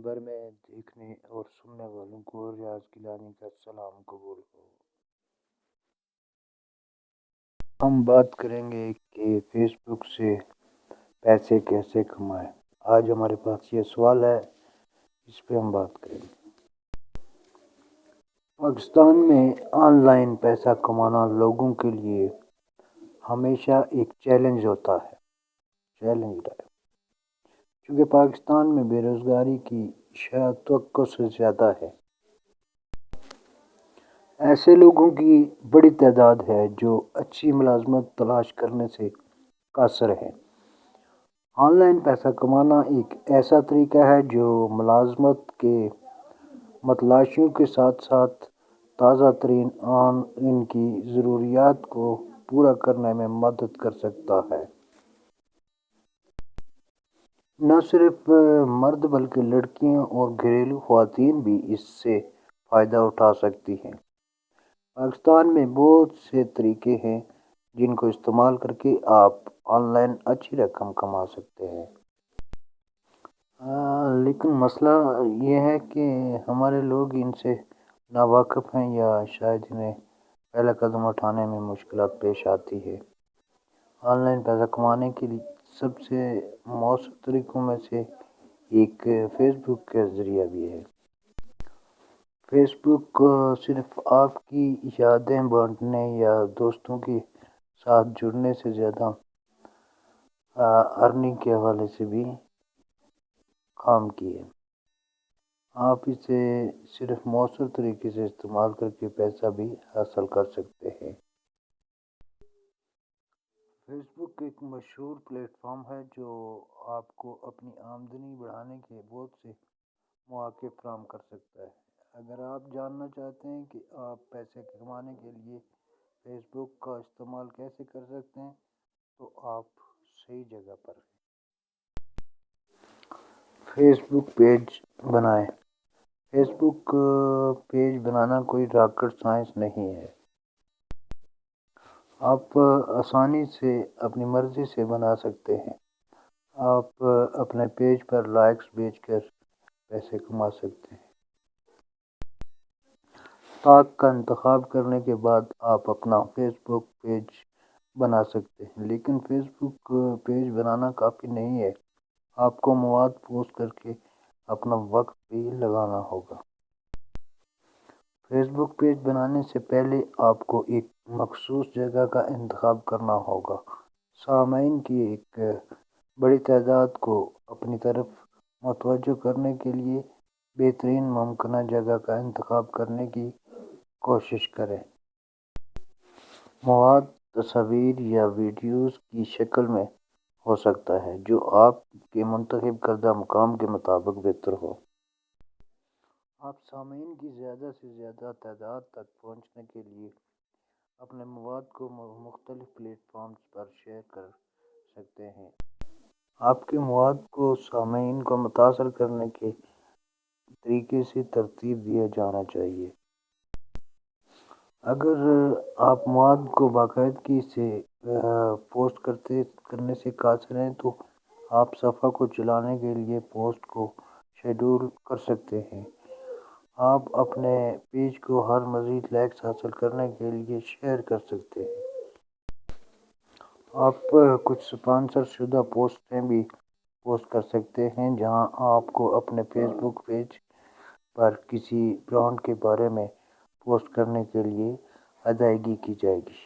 بھر میں دیکھنے اور سننے والوں کو ریاض گیلانی کا سلام قبول ہو۔ ہم بات کریں گے کہ فیس بک سے پیسے کیسے کمائیں۔ آج ہمارے پاس یہ سوال ہے، اس پہ ہم بات کریں گے۔ پاکستان میں آن لائن پیسہ کمانا لوگوں کے لیے ہمیشہ ایک چیلنج ہوتا ہے۔ چونکہ پاکستان میں بے روزگاری کی شرح توقع سے زیادہ ہے، ایسے لوگوں کی بڑی تعداد ہے جو اچھی ملازمت تلاش کرنے سے قاصر ہیں۔ آن لائن پیسہ کمانا ایک ایسا طریقہ ہے جو ملازمت کے متلاشیوں کے ساتھ ساتھ تازہ ترین ان کی ضروریات کو پورا کرنے میں مدد کر سکتا ہے۔ نہ صرف مرد بلکہ لڑکیاں اور گھریلو خواتین بھی اس سے فائدہ اٹھا سکتی ہیں۔ پاکستان میں بہت سے طریقے ہیں جن کو استعمال کر کے آپ آن لائن اچھی رقم کما سکتے ہیں، لیکن مسئلہ یہ ہے کہ ہمارے لوگ ان سے ناواقف ہیں یا شاید انہیں پہلا قدم اٹھانے میں مشکلات پیش آتی ہے۔ آن لائن پیسہ کمانے کے سب سے مؤثر طریقوں میں سے ایک فیس بک کا ذریعہ بھی ہے۔ فیس بک صرف آپ کی یادیں بانٹنے یا دوستوں کے ساتھ جڑنے سے زیادہ ارننگ کے حوالے سے بھی کام کی ہے۔ آپ اسے صرف مؤثر طریقے سے استعمال کر کے پیسہ بھی حاصل کر سکتے ہیں۔ فیس بک ایک مشہور پلیٹ فارم ہے جو آپ کو اپنی آمدنی بڑھانے کے بہت سے مواقع فراہم کر سکتا ہے۔ اگر آپ جاننا چاہتے ہیں کہ آپ پیسے کمانے کے لیے فیس بک کا استعمال کیسے کر سکتے ہیں تو آپ صحیح جگہ پر ہیں۔ فیس بک پیج بنائیں۔ فیس بک پیج بنانا کوئی راکٹ سائنس نہیں ہے۔ آپ آسانی سے اپنی مرضی سے بنا سکتے ہیں۔ آپ اپنے پیج پر لائکس بیچ کر پیسے کما سکتے ہیں۔ اسٹاک کا انتخاب کرنے کے بعد آپ اپنا فیس بک پیج بنا سکتے ہیں، لیکن فیس بک پیج بنانا کافی نہیں ہے۔ آپ کو مواد پوسٹ کر کے اپنا وقت بھی لگانا ہوگا۔ فیس بک پیج بنانے سے پہلے آپ کو ایک مخصوص جگہ کا انتخاب کرنا ہوگا۔ سامعین کی ایک بڑی تعداد کو اپنی طرف متوجہ کرنے کے لیے بہترین ممکنہ جگہ کا انتخاب کرنے کی کوشش کریں۔ مواد تصاویر یا ویڈیوز کی شکل میں ہو سکتا ہے جو آپ کے منتخب کردہ مقام کے مطابق بہتر ہو۔ آپ سامعین کی زیادہ سے زیادہ تعداد تک پہنچنے کے لیے اپنے مواد کو مختلف پلیٹ فارمز پر شیئر کر سکتے ہیں۔ آپ کے مواد کو سامعین کو متاثر کرنے کے طریقے سے ترتیب دیا جانا چاہیے۔ اگر آپ مواد کو باقاعدگی سے پوسٹ کرنے سے قاصر ہیں تو آپ صفحہ کو چلانے کے لیے پوسٹ کو شیڈول کر سکتے ہیں۔ آپ اپنے پیج کو ہر مزید لائکس حاصل کرنے کے لیے شیئر کر سکتے ہیں۔ آپ کچھ سپانسر شدہ پوسٹیں بھی پوسٹ کر سکتے ہیں جہاں آپ کو اپنے فیس بک پیج پر کسی برانڈ کے بارے میں پوسٹ کرنے کے لیے ادائیگی کی جائے گی۔